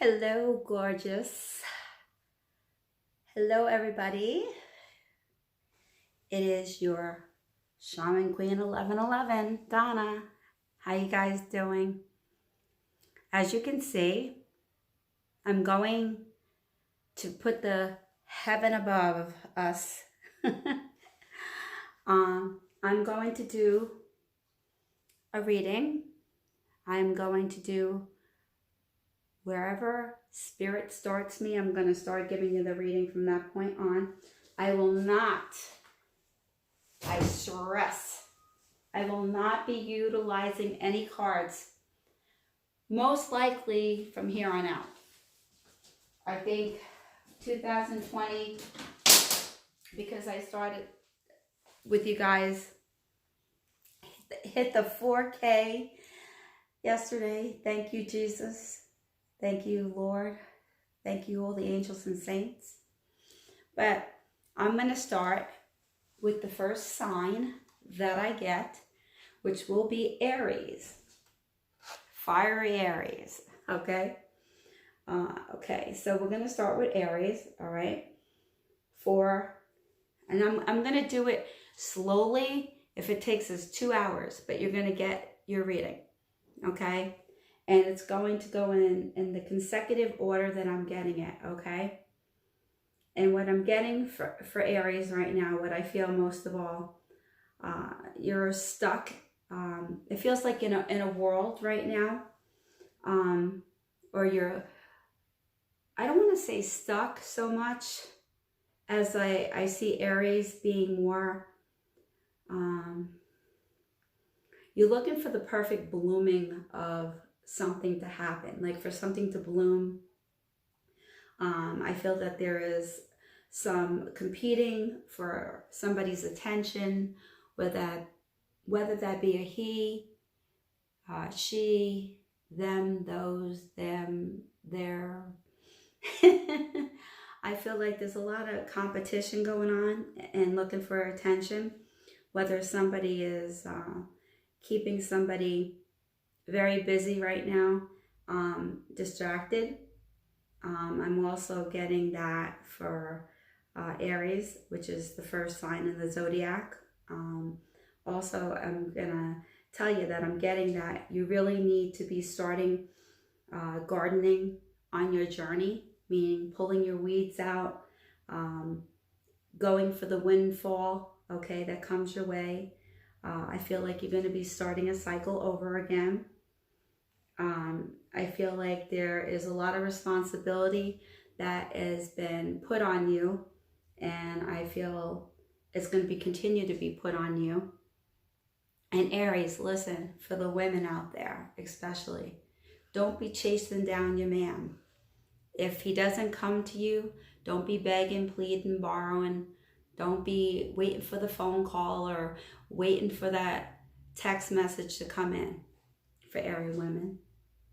Hello, gorgeous. Hello, everybody. It is your Shaman Queen 1111, Donna. How you guys doing? As you can see, I'm going to put the heaven above us. I'm going to do a reading. I'm going to do wherever spirit starts me. I'm going to start giving you the reading from that point on. I will not, I stress, I will not be utilizing any cards, most likely from here on out. I think 2020, because I started with you guys, hit the 4K yesterday. Thank you, Jesus. Thank you, Lord. Thank you, all the angels and saints. But I'm going to start with the first sign that I get, which will be Aries. Fiery Aries. Okay? Okay, so we're going to start with Aries, all right? And I'm going to do it slowly if it takes us 2 hours, but you're going to get your reading, okay? And it's going to go in the consecutive order that I'm getting it, okay? And what I'm getting for Aries right now, what I feel most of all, you're stuck. It feels like in a world right now, or you're, I don't want to say stuck so much as I see Aries being more, you're looking for the perfect blooming of something to happen, like for something to bloom. I feel that there is some competing for somebody's attention, whether that be a he, she, them, those, them, their. I feel like there's a lot of competition going on and looking for attention, whether somebody is keeping somebody very busy right now, distracted. I'm also getting that for Aries, which is the first sign in the zodiac. Also, I'm gonna tell you that I'm getting that you really need to be starting gardening on your journey, meaning pulling your weeds out, going for the windfall, okay, that comes your way. I feel like you're going to be starting a cycle over again. I feel like there is a lot of responsibility that has been put on you, and I feel it's going to be continue to be put on you. And Aries, listen, for the women out there especially, don't be chasing down your man. If he doesn't come to you, don't be begging, pleading, borrowing. Don't be waiting for the phone call or waiting for that text message to come in for Aries women.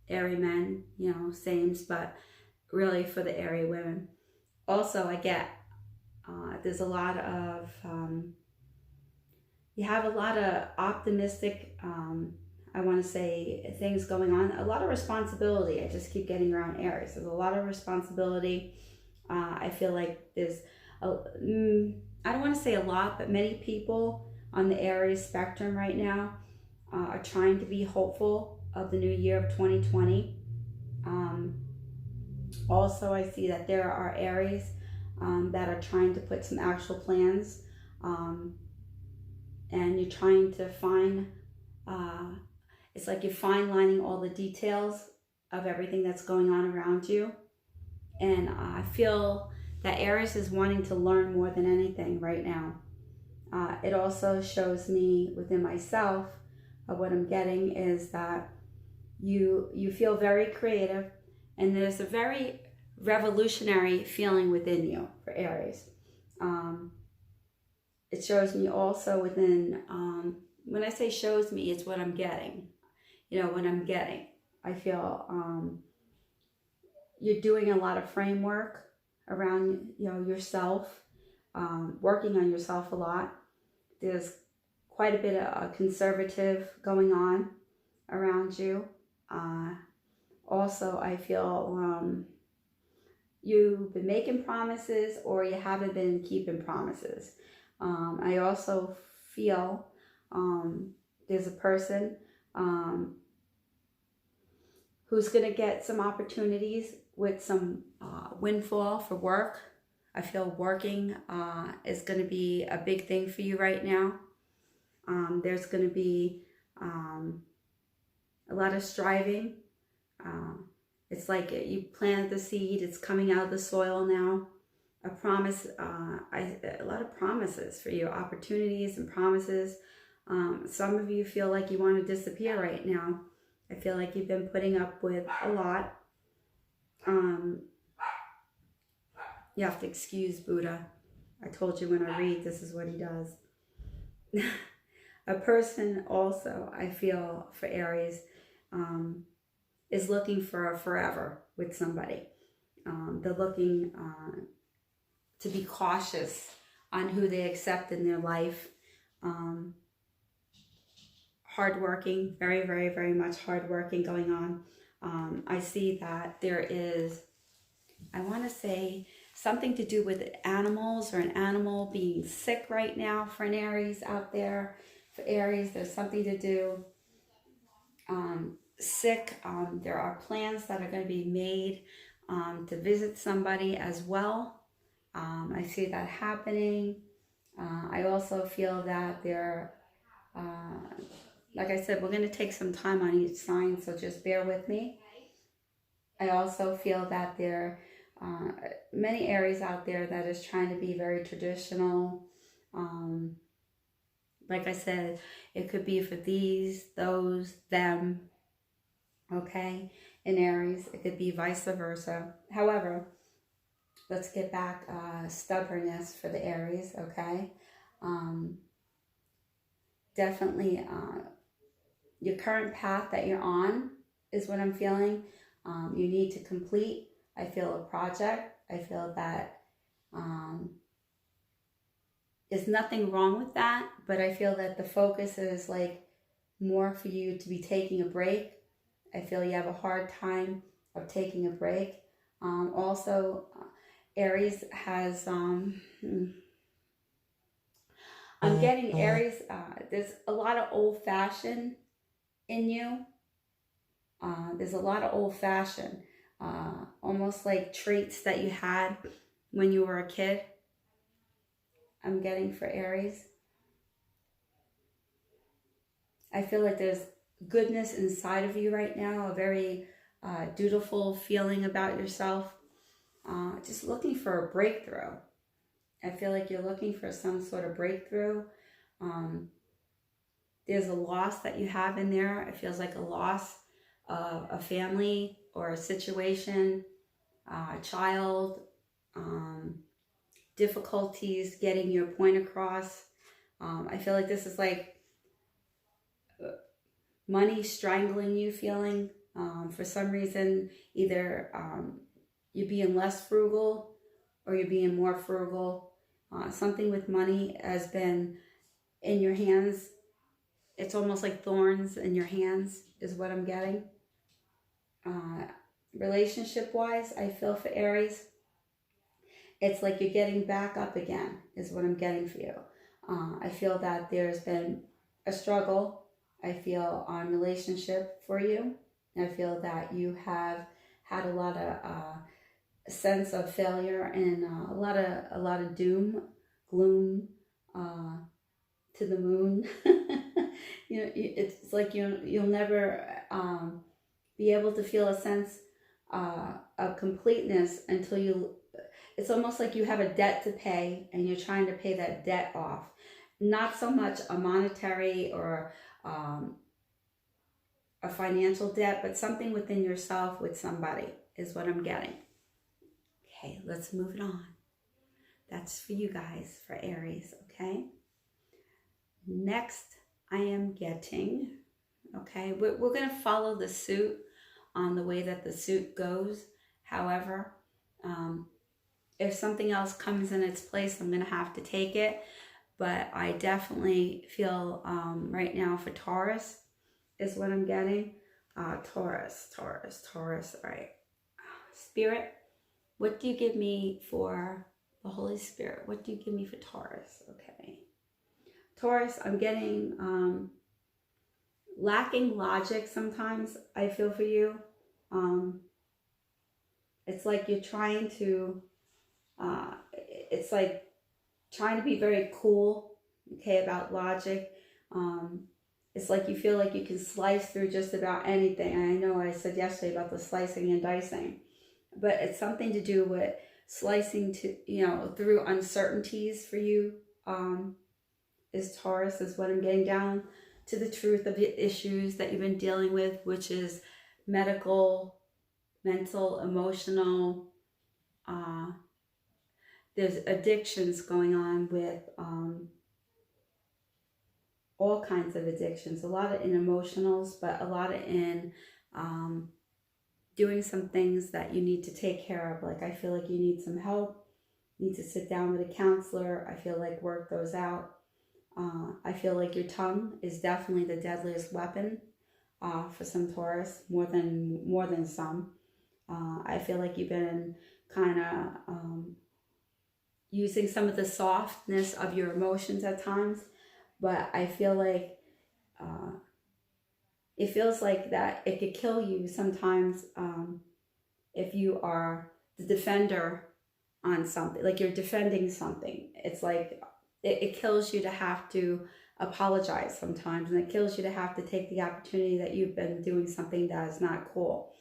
Aries men, you know, sames, but really for the Aries women. Also, I get there's a lot of, you have a lot of optimistic, I want to say, things going on. A lot of responsibility. I just keep getting around Aries. There's a lot of responsibility. I feel like there's, I don't want to say a lot, but many people on the Aries spectrum right now are trying to be hopeful of the new year of 2020. Also, I see that there are Aries that are trying to put some actual plans, and you're trying to find, it's like you're fine lining all the details of everything that's going on around you. And I feel that Aries is wanting to learn more than anything right now. It also shows me within myself, what I'm getting is that you feel very creative, and there's a very revolutionary feeling within you for Aries. It shows me also within, when I say shows me, it's what I'm getting. You know, when I'm getting, I feel you're doing a lot of framework around, you know, yourself, working on yourself a lot. There's quite a bit of conservative going on around you. Also, I feel you've been making promises or you haven't been keeping promises. I also feel there's a person who's going to get some opportunities with some windfall for work. I feel working is going to be a big thing for you right now. There's going to be a lot of striving. It's like you planted the seed, it's coming out of the soil now. A promise, a lot of promises for you, opportunities and promises. Some of you feel like you want to disappear right now. I feel like you've been putting up with a lot. You have to excuse Buddha. I told you when I read, this is what he does. A person also, I feel, for Aries, is looking for a forever with somebody. They're looking to be cautious on who they accept in their life. Hardworking, very, very, very much hardworking going on. I see that there is, I want to say, something to do with animals or an animal being sick right now for an Aries out there. For Aries, there's something to do sick. There are plans that are going to be made to visit somebody as well. I see that happening. I also feel that there, like I said, we're going to take some time on each sign, so just bear with me. I also feel that there are many Aries out there that is trying to be very traditional. Like I said, it could be for these, those, them, okay? In Aries, it could be vice versa. However, let's get back stubbornness for the Aries, okay? Definitely your current path that you're on is what I'm feeling. You need to complete, I feel, a project. I feel that there's nothing wrong with that, but I feel that the focus is like more for you to be taking a break. I feel you have a hard time of taking a break. Also, Aries has, I'm getting Aries, there's a lot of old-fashioned in you. There's a lot of old-fashioned, almost like traits that you had when you were a kid. I'm getting for Aries. I feel like there's goodness inside of you right now, a very dutiful feeling about yourself. Just looking for a breakthrough. I feel like you're looking for some sort of breakthrough. There's a loss that you have in there. It feels like a loss of a family or a situation, a child, difficulties getting your point across. I feel like this is like money strangling you feeling. For some reason, either you're being less frugal or you're being more frugal. Something with money has been in your hands. It's almost like thorns in your hands is what I'm getting. Relationship-wise, I feel for Aries, it's like you're getting back up again is what I'm getting for you. I feel that there's been a struggle, I feel, on relationship for you. I feel that you have had a lot of sense of failure and a lot of doom, gloom, to the moon. You know, it's like you'll never be able to feel a sense of completeness until you. It's almost like you have a debt to pay and you're trying to pay that debt off. Not so much a monetary or a financial debt, but something within yourself with somebody is what I'm getting. Okay, let's move it on. That's for you guys, for Aries, okay? Next, I am getting, okay, we're going to follow the suit on the way that the suit goes. However, if something else comes in its place, I'm going to have to take it. But I definitely feel right now for Taurus is what I'm getting. Taurus. All right. Spirit, what do you give me for the Holy Spirit? What do you give me for Taurus? Okay. Taurus, I'm getting lacking logic sometimes, I feel for you. It's like you're trying to, it's like trying to be very cool, okay, about logic. It's like you feel like you can slice through just about anything. And I know I said yesterday about the slicing and dicing, but it's something to do with slicing through uncertainties for you. Is Taurus, is what I'm getting down to the truth of the issues that you've been dealing with, which is medical, mental, emotional. There's addictions going on with all kinds of addictions, a lot of in emotionals, but a lot of in doing some things that you need to take care of. Like I feel like you need some help, you need to sit down with a counselor. I feel like work those out. I feel like your tongue is definitely the deadliest weapon for some Taurus, more than some. I feel like you've been kind of using some of the softness of your emotions at times, but I feel like it feels like that it could kill you sometimes if you are the defender on something, like you're defending something. It's like it kills you to have to apologize sometimes, and it kills you to have to take the opportunity that you've been doing something that is not cool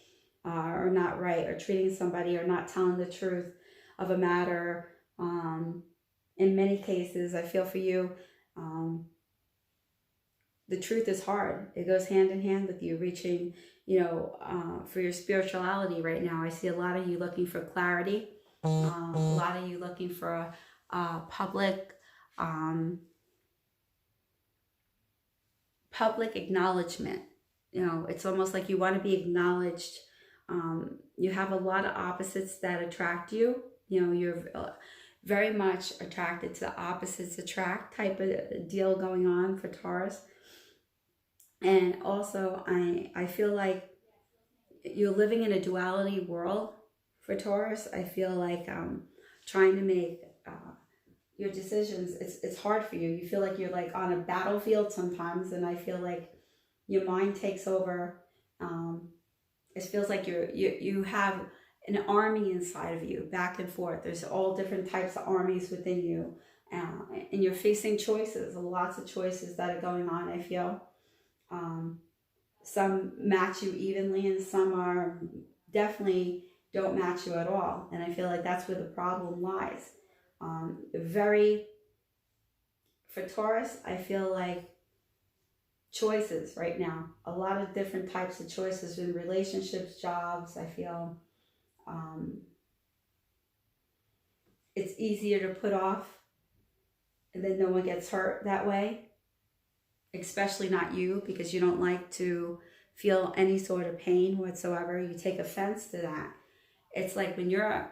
or not right, or treating somebody or not telling the truth of a matter. In many cases, I feel for you, the truth is hard. It goes hand in hand with you reaching, for your spirituality right now. I see a lot of you looking for clarity, a lot of you looking for public acknowledgement. It's almost like you want to be acknowledged. You have a lot of opposites that attract you. You're very much attracted to the opposites attract type of deal going on for Taurus. And also, I feel like you're living in a duality world for Taurus. I feel like trying to make your decisions, it's hard for you. You feel like you're like on a battlefield sometimes, and I feel like your mind takes over. It feels like you have an army inside of you, back and forth. There's all different types of armies within you, and you're facing choices, lots of choices that are going on. I feel some match you evenly, and some are definitely don't match you at all. And I feel like that's where the problem lies. For Taurus, I feel like choices right now, a lot of different types of choices in relationships, jobs. I feel it's easier to put off, and then no one gets hurt that way, especially not you, because you don't like to feel any sort of pain whatsoever. You take offense to that. It's like when you're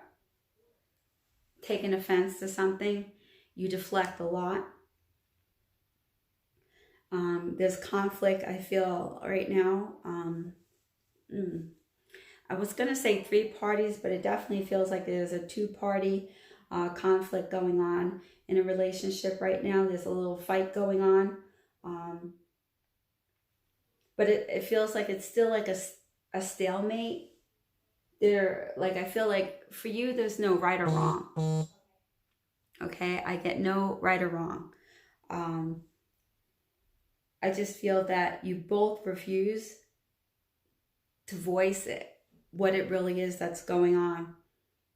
taking offense to something, you deflect a lot. There's conflict, I feel, right now. I was going to say 3 parties, but it definitely feels like there's a 2-party conflict going on in a relationship right now. There's a little fight going on. But it feels like it's still like a stalemate. I feel like for you, there's no right or wrong. Okay, I get no right or wrong. I just feel that you both refuse to voice it, what it really is that's going on.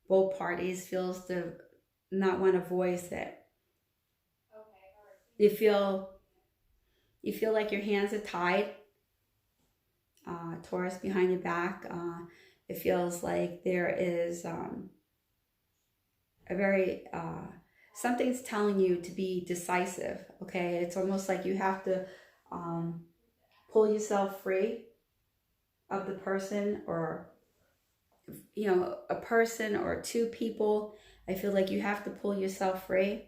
Both parties feels to not want to voice it. You feel like your hands are tied. Taurus, behind your back. It feels like there is a very something's telling you to be decisive. Okay, it's almost like you have to pull yourself free of the person, or a person or 2 people. I feel like you have to pull yourself free.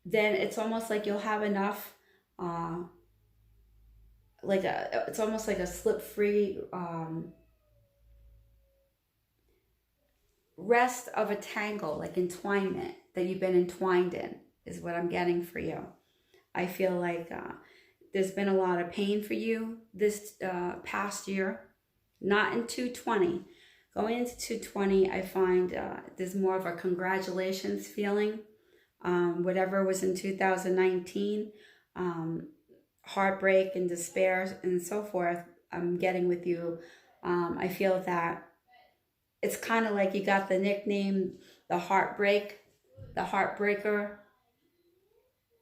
Then it's almost like you'll have enough it's almost like a slip-free rest of a tangle, like entwinement that you've been entwined in, is what I'm getting for you. I feel like there's been a lot of pain for you this past year, not in 220. Going into 220, I find there's more of a congratulations feeling. Whatever was in 2019, heartbreak and despair and so forth, I'm getting with you. I feel that it's kind of like you got the nickname, the heartbreaker,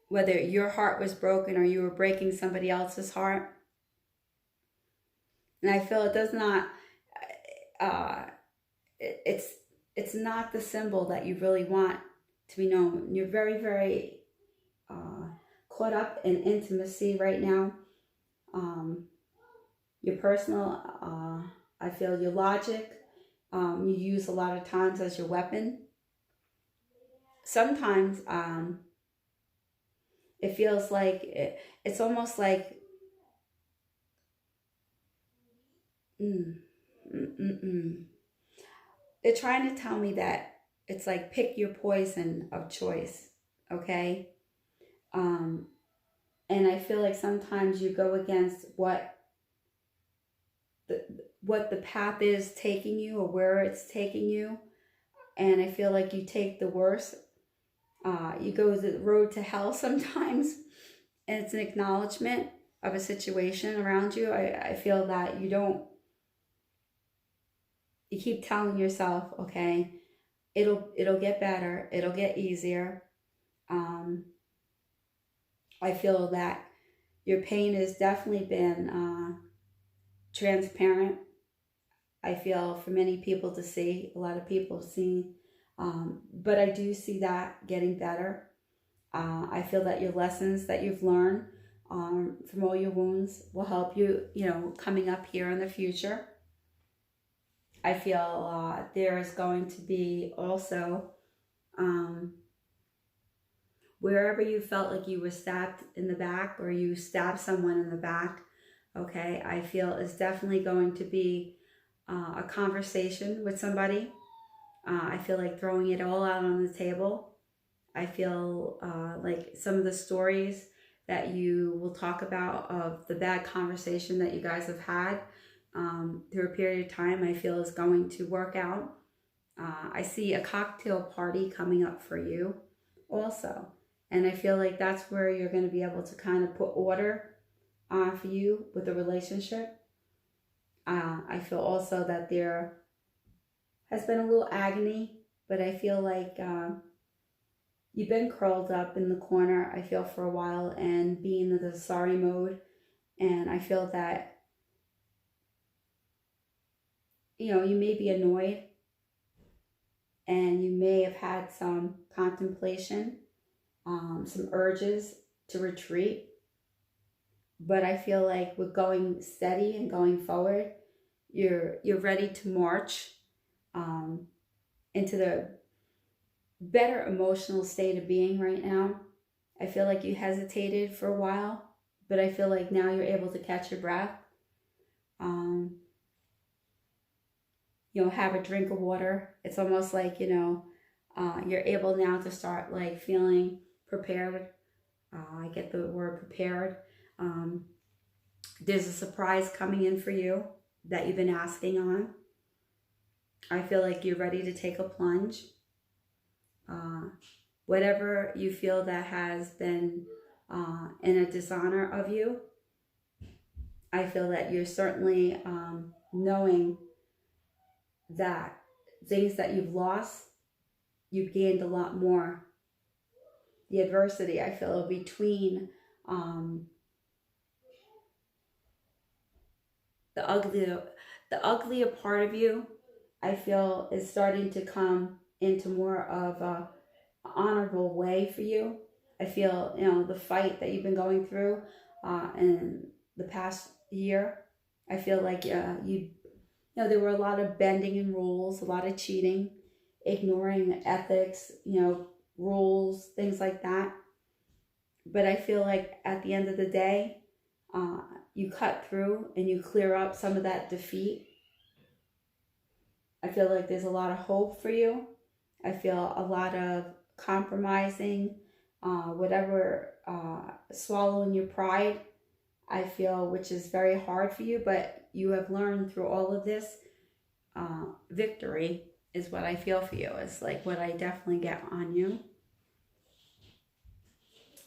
whether your heart was broken or you were breaking somebody else's heart. And I feel it does not, it's not the symbol that you really want to be known. You're very, very caught up in intimacy right now. Your personal, I feel your logic, you use a lot of times as your weapon. Sometimes it feels like it's almost like they're trying to tell me that it's like pick your poison of choice, okay? And I feel like sometimes you go against what the path is taking you or where it's taking you, and I feel like you take the worst. You go the road to hell sometimes, and it's an acknowledgement of a situation around you. I feel that you keep telling yourself, okay, it'll get better, it'll get easier. I feel that your pain has definitely been transparent. I feel for many people to see, a lot of people see, but I do see that getting better. I feel that your lessons that you've learned from all your wounds will help you, coming up here in the future. I feel there is going to be also, wherever you felt like you were stabbed in the back or you stabbed someone in the back, okay, I feel is definitely going to be a conversation with somebody. I feel like throwing it all out on the table. I feel like some of the stories that you will talk about of the bad conversation that you guys have had through a period of time, I feel is going to work out. I see a cocktail party coming up for you also. And I feel like that's where you're going to be able to kind of put order for you with the relationship. I feel also that there has been a little agony, but I feel like you've been curled up in the corner, I feel, for a while and being in the sorry mode. And I feel that, you may be annoyed and you may have had some contemplation, some urges to retreat. But I feel like with going steady and going forward, you're ready to march into the better emotional state of being right now. I feel like you hesitated for a while, but I feel like now you're able to catch your breath. Have a drink of water. It's almost like, you're able now to start like feeling prepared. I get the word prepared. There's a surprise coming in for you that you've been asking on. I feel like you're ready to take a plunge. Whatever you feel that has been in a dishonor of you, I feel that you're certainly knowing that things that you've lost, you've gained a lot more. The adversity, I feel, between the uglier part of you, I feel, is starting to come into more of a honorable way for you. I feel, the fight that you've been going through in the past year, I feel like there were a lot of bending in rules, a lot of cheating, ignoring ethics, rules, things like that. But I feel like at the end of the day, you cut through and you clear up some of that defeat. I feel like there's a lot of hope for you. I feel a lot of compromising, swallowing your pride, I feel, which is very hard for you, but you have learned through all of this. Victory is what I feel for you. It's like what I definitely get on you.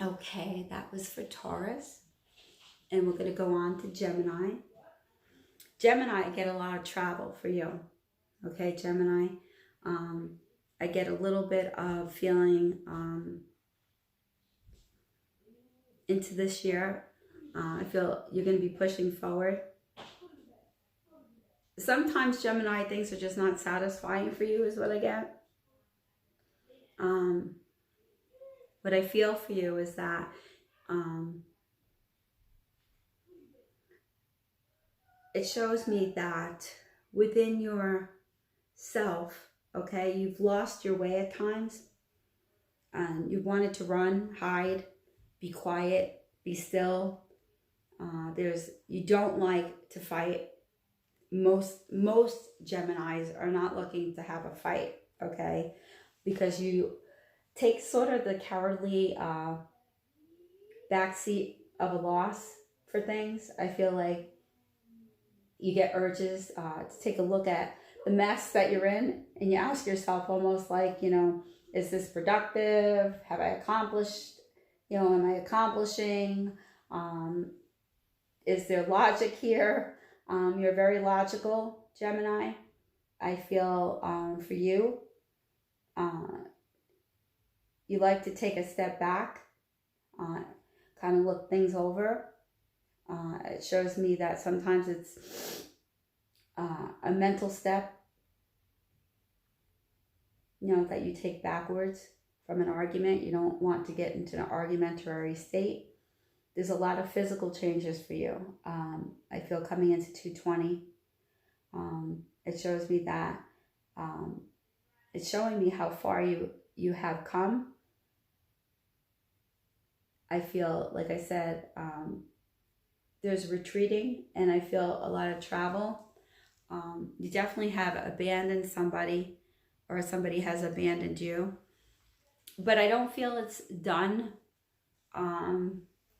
Okay, that was for Taurus. And we're going to go on to Gemini. Gemini, I get a lot of travel for you. Okay, Gemini. I get a little bit of feeling into this year. I feel you're going to be pushing forward. Sometimes Gemini things are just not satisfying for you is what I get. What I feel for you is that it shows me that within yourself, okay, you've lost your way at times. You wanted to run, hide, be quiet, be still. You don't like to fight. Most Geminis are not looking to have a fight, okay? Because you take sort of the cowardly backseat of a loss for things. I feel like you get urges to take a look at the mess that you're in, and you ask yourself almost like, is this productive? Have I accomplished, am I accomplishing? Is there logic here? You're very logical, Gemini. I feel for you, you like to take a step back, kind of look things over. It shows me that sometimes it's a mental step, that you take backwards from an argument. You don't want to get into an argumentary state. There's a lot of physical changes for you. I feel coming into 220. It shows me that it's showing me how far you have come. I feel, like I said, there's retreating, and I feel a lot of travel. You definitely have abandoned somebody, or somebody has abandoned you. But I don't feel it's done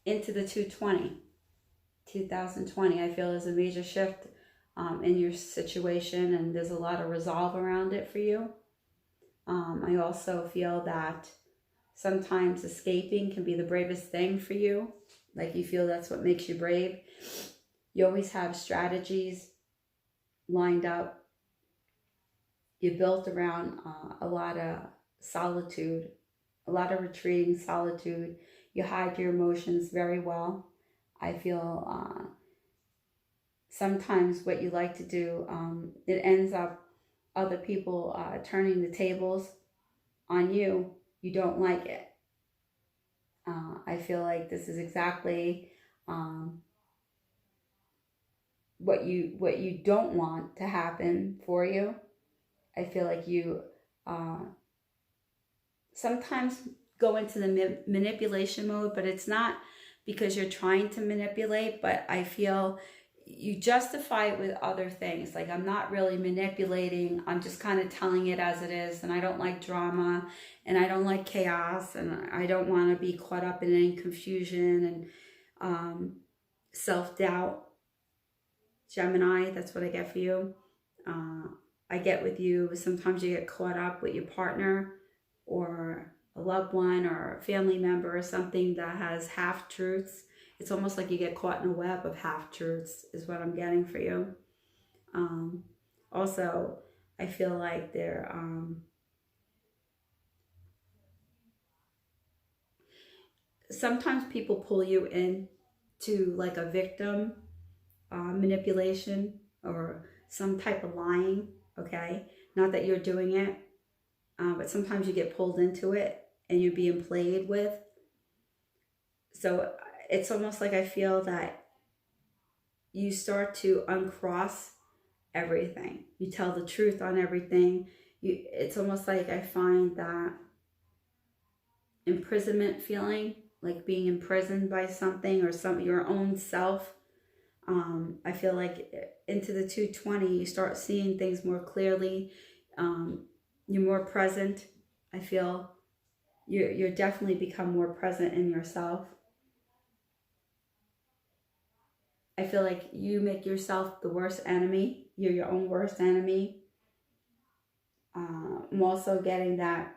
into the 2020. I feel there's a major shift in your situation, and there's a lot of resolve around it for you. I also feel that sometimes escaping can be the bravest thing for you. Like, you feel that's what makes you brave. You always have strategies lined up. You're built around a lot of solitude, a lot of retreating solitude. You hide your emotions very well. I feel sometimes what you like to do, it ends up other people turning the tables on you. You don't like it. I feel like this is exactly what you don't want to happen for you. I feel like you sometimes go into the manipulation mode, but it's not because you're trying to manipulate, but I feel you justify it with other things. Like, I'm not really manipulating, I'm just kind of telling it as it is, and I don't like drama, and I don't like chaos, and I don't want to be caught up in any confusion and self-doubt. Gemini, that's what I get for you. I get with you, sometimes you get caught up with your partner or a loved one or a family member or something that has half-truths. It's almost like you get caught in a web of half-truths is what I'm getting for you. Also, I feel like they're sometimes people pull you in to like a victim manipulation or some type of lying, okay? Not that you're doing it, but sometimes you get pulled into it and you're being played with. So it's almost like I feel that you start to uncross everything. You tell the truth on everything. It's almost like I find that imprisonment feeling, like being imprisoned by something or your own self. I feel like into the 220, you start seeing things more clearly. You're more present. I feel you're definitely become more present in yourself. I feel like you make yourself the worst enemy. You're your own worst enemy. I'm also getting that,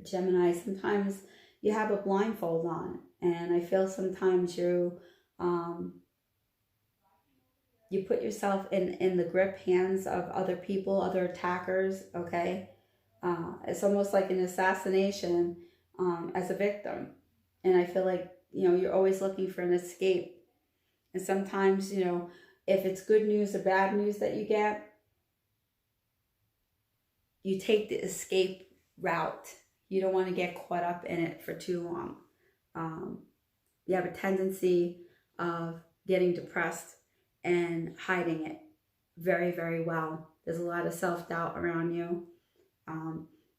Gemini, sometimes you have a blindfold on, and I feel sometimes um, you put yourself in the grip hands of other people, other attackers. Okay, it's almost like an assassination, as a victim, and I feel like you're always looking for an escape. And sometimes, if it's good news or bad news that you get, you take the escape route. You don't want to get caught up in it for too long. You have a tendency of getting depressed and hiding it very, very well. There's a lot of self-doubt around you.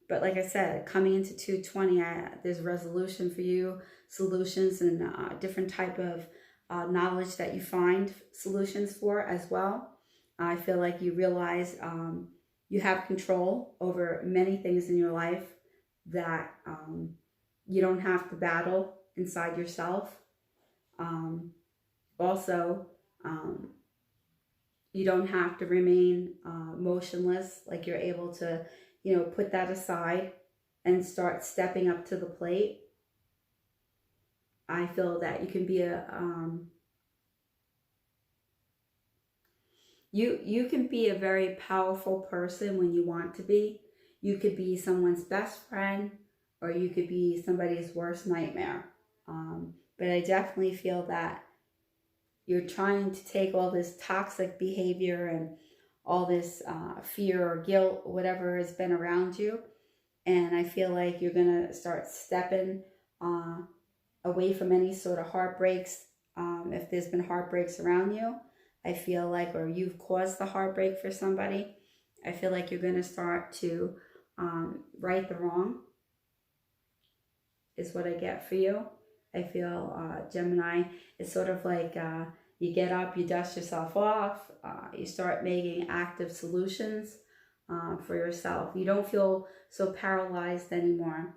But like I said, coming into 220, there's resolution for you, solutions, and different type of knowledge that you find solutions for as well. I feel like you realize you have control over many things in your life that you don't have to battle inside yourself. Also, you don't have to remain motionless. Like, you're able to, put that aside and start stepping up to the plate. I feel that you can be you can be a very powerful person when you want to be. You could be someone's best friend, or you could be somebody's worst nightmare. But I definitely feel that you're trying to take all this toxic behavior and all this fear or guilt, whatever has been around you, and I feel like you're going to start stepping away from any sort of heartbreaks. If there's been heartbreaks around you, I feel like, or you've caused the heartbreak for somebody, I feel like you're going to start to right the wrong, is what I get for you. I feel, Gemini, it's sort of like you get up, you dust yourself off, you start making active solutions for yourself. You don't feel so paralyzed anymore.